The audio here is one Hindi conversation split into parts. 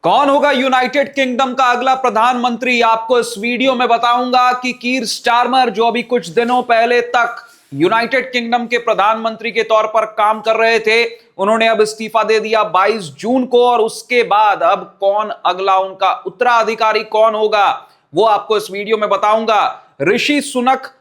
कौन होगा यूनाइटेड किंगडम का अगला प्रधानमंत्री? आपको इस वीडियो में बताऊंगा कि कीर स्टारमर, जो अभी कुछ दिनों पहले तक यूनाइटेड किंगडम के प्रधानमंत्री के तौर पर काम कर रहे थे, उन्होंने अब इस्तीफा दे दिया 22 जून को। और उसके बाद अब कौन अगला उनका उत्तराधिकारी कौन होगा, वो आपको इस वीडियो में बताऊंगा। ऋषि सुनक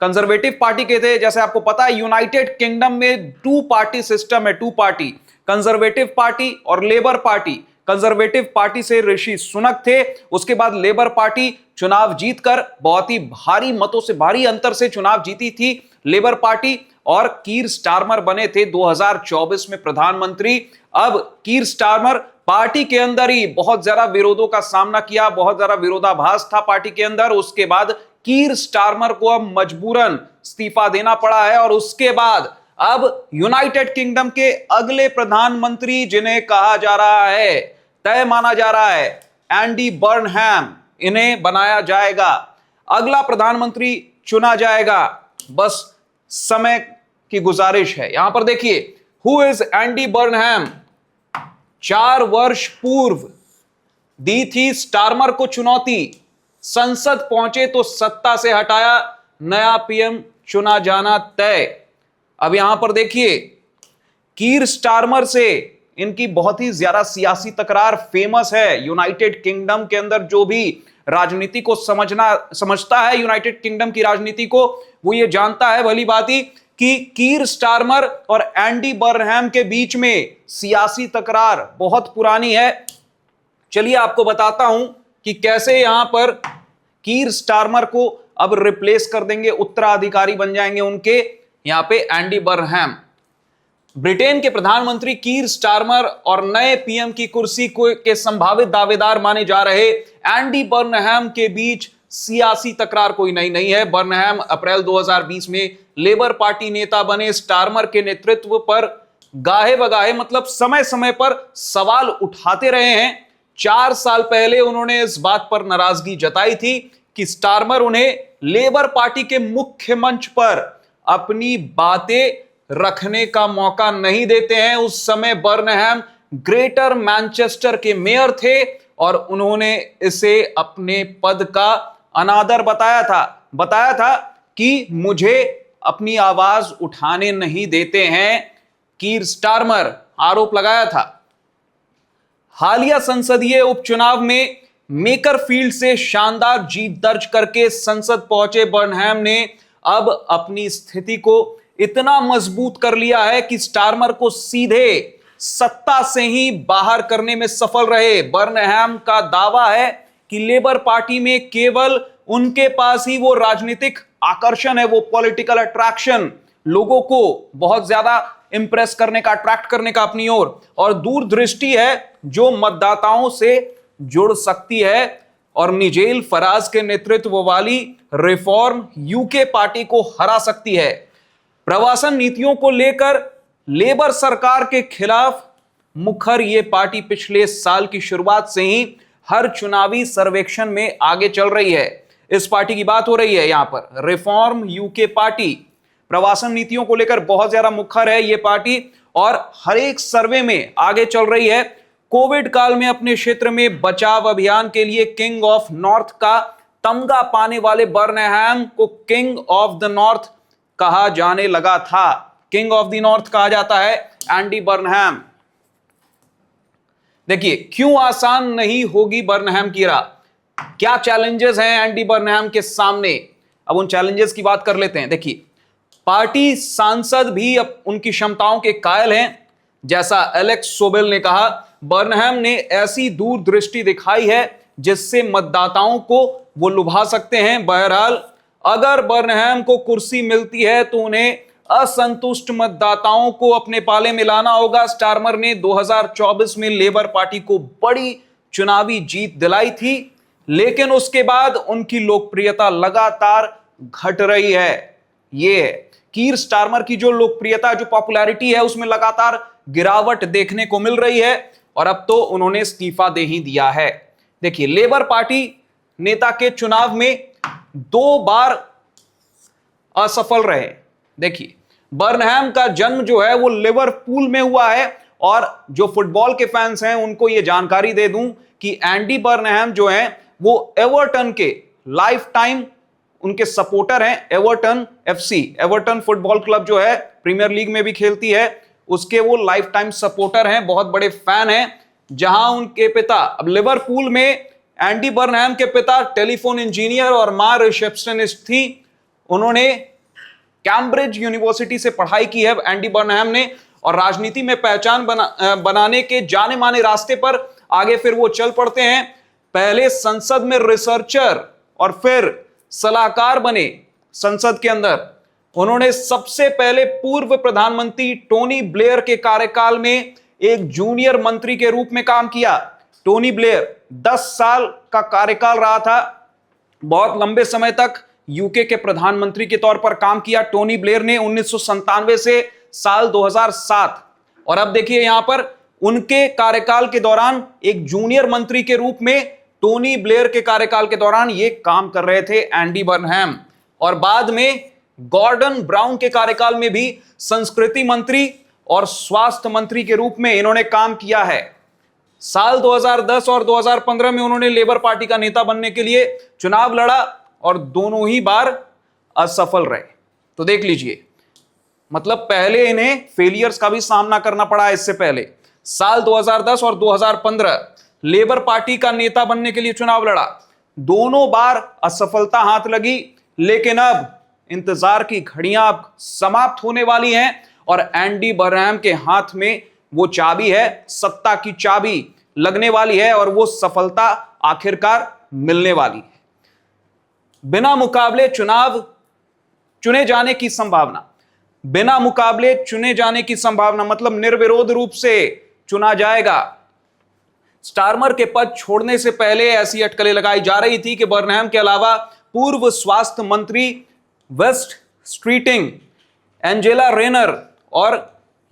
कंजर्वेटिव पार्टी के थे। जैसे आपको पता है, यूनाइटेड किंगडम में टू पार्टी सिस्टम है, टू पार्टी, कंजर्वेटिव पार्टी और लेबर पार्टी। कंजर्वेटिव पार्टी से ऋषि सुनक थे, उसके बाद लेबर पार्टी चुनाव जीतकर बहुत ही भारी मतों से, भारी अंतर से चुनाव जीती थी लेबर पार्टी, और कीर स्टारमर बने थे 2024 में प्रधानमंत्री। अब कीर स्टारमर पार्टी के अंदर ही बहुत ज्यादा विरोधों का सामना किया, बहुत ज्यादा विरोधाभास था पार्टी के अंदर। उसके बाद कीर स्टारमर को अब मजबूरन इस्तीफा देना पड़ा है। और उसके बाद अब यूनाइटेड किंगडम के अगले प्रधानमंत्री, जिन्हें कहा जा रहा है, तय माना जा रहा है, एंडी बर्नहैम, इन्हें बनाया जाएगा, अगला प्रधानमंत्री चुना जाएगा। बस समय की गुजारिश है। यहां पर देखिए, हु इज एंडी बर्नहैम। 4 वर्ष पूर्व दी थी स्टारमर को चुनौती, संसद पहुंचे तो सत्ता से हटाया, नया पीएम चुना जाना तय। अब यहां पर देखिए, कीर स्टारमर से इनकी बहुत ही ज्यादा सियासी तकरार फेमस है। यूनाइटेड किंगडम के अंदर जो भी राजनीति को समझता है, यूनाइटेड किंगडम की राजनीति को, वो ये जानता है भली भांति कि कीर स्टारमर और एंडी बर्नहैम के बीच में सियासी तकरार बहुत पुरानी है। चलिए आपको बताता हूं कि कैसे यहां पर कीर स्टारमर को अब रिप्लेस कर देंगे, उत्तराधिकारी बन जाएंगे उनके यहां पे एंडी बर्नहैम। ब्रिटेन के प्रधानमंत्री कीर स्टारमर और नए पीएम की कुर्सी के संभावित दावेदार माने जा रहे एंडी बर्नहैम के बीच सियासी तकरार कोई नई नहीं है। बर्नहैम अप्रैल 2020 में लेबर पार्टी नेता बने। स्टारमर के नेतृत्व पर गाहे बगाहे, मतलब समय समय पर सवाल उठाते रहे हैं। 4 साल पहले उन्होंने इस बात पर नाराजगी जताई थी कि स्टारमर उन्हें लेबर पार्टी के मुख्य मंच पर अपनी बातें रखने का मौका नहीं देते हैं। उस समय बर्नहैम ग्रेटर मैनचेस्टर के मेयर थे और उन्होंने इसे अपने पद का अनादर बताया था कि मुझे अपनी आवाज उठाने नहीं देते हैं, कीर स्टारमर आरोप लगाया था। हालिया संसदीय उपचुनाव में मेकरफील्ड से शानदार जीत दर्ज करके संसद पहुंचे बर्नहैम ने अब अपनी स्थिति को इतना मजबूत कर लिया है कि स्टारमर को सीधे सत्ता से ही बाहर करने में सफल रहे। बर्नहैम का दावा है कि लेबर पार्टी में केवल उनके पास ही वो राजनीतिक आकर्षण है, वो पॉलिटिकल अट्रैक्शन, लोगों को बहुत ज्यादा इंप्रेस करने का, अट्रैक्ट करने का अपनी ओर, और दूरदृष्टि है जो मतदाताओं से जुड़ सकती है। और निजेल फराज के नेतृत्व वाली रिफॉर्म यूके पार्टी को हरा सकती है। प्रवासन नीतियों को लेकर लेबर सरकार के खिलाफ मुखर ये पार्टी पिछले साल की शुरुआत से ही हर चुनावी सर्वेक्षण में आगे चल रही है। इस पार्टी की बात हो रही है यहां पर, रिफॉर्म यूके पार्टी। प्रवासन नीतियों को लेकर बहुत ज्यादा मुखर है ये पार्टी और हर एक सर्वे में आगे चल रही है। कोविड काल में अपने क्षेत्र में बचाव अभियान के लिए किंग ऑफ नॉर्थ का तमगा पाने वाले बर्नहैम को किंग ऑफ द नॉर्थ कहा जाने लगा था। किंग ऑफ द नॉर्थ कहा जाता है एंडी बर्नहैम। देखिए, क्यों आसान नहीं होगी बर्नहैम की राह, क्या चैलेंजेस हैं एंडी बर्नहैम के सामने, अब उन चैलेंजेस की बात कर लेते हैं। देखिए, पार्टी सांसद भी अब उनकी क्षमताओं के कायल हैं। जैसा एलेक्स सोबेल ने कहा, बर्नहैम ने ऐसी दूरदृष्टि दिखाई है जिससे मतदाताओं को वो लुभा सकते हैं। बहरहाल, अगर बर्नहैम को कुर्सी मिलती है तो उन्हें असंतुष्ट मतदाताओं को अपने पाले में लाना होगा। स्टारमर ने 2024 में लेबर पार्टी को बड़ी चुनावी जीत दिलाई थी, लेकिन उसके बाद उनकी लोकप्रियता लगातार घट रही है। ये कीर स्टारमर की जो लोकप्रियता, जो पॉपुलैरिटी है, उसमें लगातार गिरावट देखने को मिल रही है और अब तो उन्होंने इस्तीफा दे ही दिया है। देखिए, लेबर पार्टी नेता के चुनाव में 2 बार असफल रहे। देखिए, बर्नहैम का जन्म जो है वो लिवरपूल में हुआ है और जो फुटबॉल के फैंस हैं उनको यह जानकारी दे दूं कि एंडी बर्नहैम जो हैं वो एवर्टन के लाइफ टाइम उनके सपोर्टर हैं। Everton FC, Everton football club जो है प्रीमियर लीग में भी खेलती है, उसके वो लाइफ टाइम सपोर्टर हैं, बहुत बड़े फैन हैं। जहां उनके पिता, अब लिवरपूल में एंडी बर्नहैम के पिता टेलीफोन इंजीनियर और मां रिसेप्शनिस्ट थी। उन्होंने कैम्ब्रिज यूनिवर्सिटी से पढ़ाई की है एंडी बर्नहैम ने, और राजनीति में पहचान बनाने के जाने माने रास्ते पर आगे फिर वो चल पड़ते हैं। पहले संसद में रिसर्चर और फिर सलाहकार बने संसद के अंदर। उन्होंने सबसे पहले पूर्व प्रधानमंत्री टोनी ब्लेयर के कार्यकाल में एक जूनियर मंत्री के रूप में काम किया। टोनी ब्लेयर 10 साल का कार्यकाल रहा था, बहुत लंबे समय तक यूके के प्रधानमंत्री के तौर पर काम किया टोनी ब्लेयर ने 1997 से साल 2007। और अब देखिए यहां पर उनके कार्यकाल के दौरान एक जूनियर मंत्री के रूप में टोनी ब्लेयर के कार्यकाल के दौरान ये काम कर रहे थे एंडी बर्नहैम। और बाद में गॉर्डन ब्राउन के कार्यकाल में भी संस्कृति मंत्री और स्वास्थ्य मंत्री के रूप में इन्होंने काम किया है। साल 2010 और 2015 में उन्होंने लेबर पार्टी का नेता बनने के लिए चुनाव लड़ा और दोनों ही बार असफल रहे। तो देख लीजिए, मतलब पहले इन्हें फेलियर्स का भी सामना करना पड़ा। इससे पहले साल 2010 और 2015 लेबर पार्टी का नेता बनने के लिए चुनाव लड़ा, दोनों बार असफलता हाथ लगी। लेकिन अब इंतजार की घड़ियां अब समाप्त होने वाली हैं और एंडी बर्नहैम के हाथ में वो चाबी है, सत्ता की चाबी लगने वाली है और वो सफलता आखिरकार मिलने वाली है। बिना मुकाबले चुनाव चुने जाने की संभावना, बिना मुकाबले चुने जाने की संभावना मतलब निर्विरोध रूप से चुना जाएगा। स्टारमर के पद छोड़ने से पहले ऐसी अटकलें लगाई जा रही थी कि बर्नहैम के अलावा पूर्व स्वास्थ्य मंत्री वेस्ट स्ट्रीटिंग, एंजेला रेनर और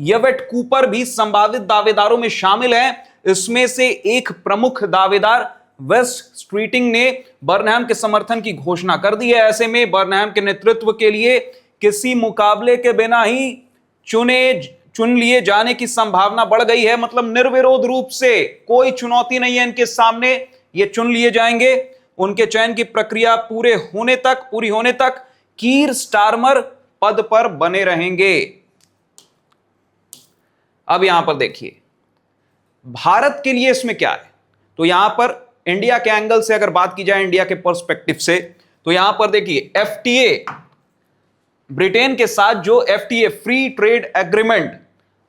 येवेट कूपर भी संभावित दावेदारों में शामिल हैं। इसमें से एक प्रमुख दावेदार वेस्ट स्ट्रीटिंग ने बर्नहैम के समर्थन की घोषणा कर दी है। ऐसे में बर्नहैम के नेतृत्व के लिए किसी मुकाबले के बिना ही चुन लिए जाने की संभावना बढ़ गई है। मतलब निर्विरोध रूप से कोई चुनौती नहीं है इनके सामने, ये चुन लिए जाएंगे। उनके चयन की प्रक्रिया पूरी होने तक कीर स्टारमर पद पर बने रहेंगे। अब यहां पर देखिए भारत के लिए इसमें क्या है। तो यहां पर इंडिया के एंगल से अगर बात की जाए, इंडिया के पर्सपेक्टिव से, तो यहां पर देखिए एफटीए, ब्रिटेन के साथ जो एफटीए फ्री ट्रेड एग्रीमेंट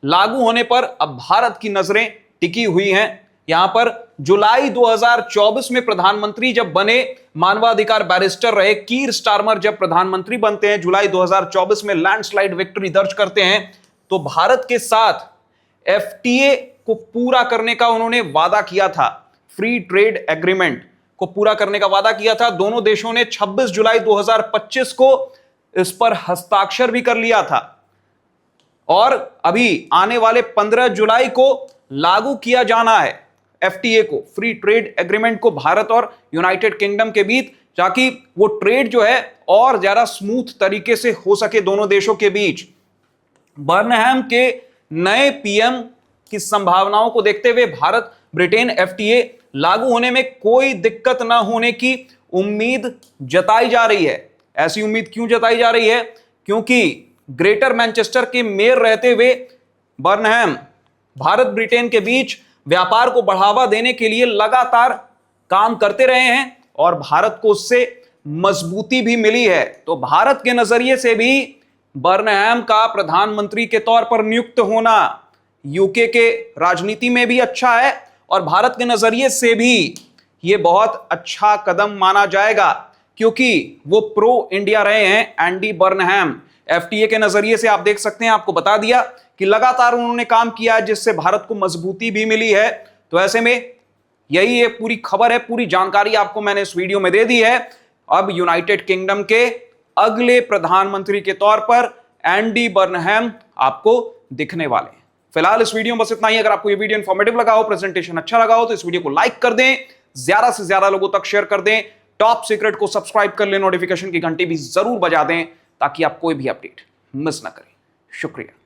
लागू होने पर अब भारत की नजरें टिकी हुई हैं। यहां पर जुलाई 2024 में प्रधानमंत्री जब बने, मानवाधिकार बैरिस्टर रहे कीर स्टारमर जब प्रधानमंत्री बनते हैं, जुलाई 2024 में लैंडस्लाइड विक्ट्री दर्ज करते हैं, तो भारत के साथ एफटीए को पूरा करने का उन्होंने वादा किया था, फ्री ट्रेड एग्रीमेंट को पूरा करने का वादा किया था। दोनों देशों ने 26 जुलाई 2025 को इस पर हस्ताक्षर भी कर लिया था और अभी आने वाले 15 जुलाई को लागू किया जाना है एफटीए को, फ्री ट्रेड एग्रीमेंट को भारत और यूनाइटेड किंगडम के बीच, ताकि वो ट्रेड जो है और ज्यादा स्मूथ तरीके से हो सके दोनों देशों के बीच। बर्नहैम के नए पीएम की संभावनाओं को देखते हुए भारत ब्रिटेन एफटीए लागू होने में कोई दिक्कत ना होने की उम्मीद जताई जा रही है। ऐसी उम्मीद क्यों जताई जा रही है? क्योंकि ग्रेटर मैनचेस्टर के मेयर रहते हुए बर्नहैम भारत ब्रिटेन के बीच व्यापार को बढ़ावा देने के लिए लगातार काम करते रहे हैं और भारत को उससे मजबूती भी मिली है। तो भारत के नजरिए से भी बर्नहैम का प्रधानमंत्री के तौर पर नियुक्त होना यूके के राजनीति में भी अच्छा है और भारत के नजरिए से भी यह बहुत अच्छा कदम माना जाएगा, क्योंकि वो प्रो इंडिया रहे हैं एंडी बर्नहैम। एफटीए के नजरिए से आप देख सकते हैं, आपको बता दिया कि लगातार उन्होंने काम किया जिससे भारत को मजबूती भी मिली है। तो ऐसे में यही ये पूरी खबर है, पूरी जानकारी आपको मैंने इस वीडियो में दे दी है। अब यूनाइटेड किंगडम के अगले प्रधानमंत्री के तौर पर एंडी बर्नहैम आपको दिखने वाले हैं। फिलहाल इस वीडियो में बस इतना ही। अगर आपको ये वीडियो इंफॉर्मेटिव लगा हो, प्रेजेंटेशन अच्छा लगा हो, तो इस वीडियो को लाइक कर दें, ज्यादा से ज्यादा लोगों तक शेयर कर दें, टॉप सीक्रेट को सब्सक्राइब कर लें, नोटिफिकेशन की घंटी भी जरूर बजा दें ताकि आप कोई भी अपडेट मिस ना करें। शुक्रिया।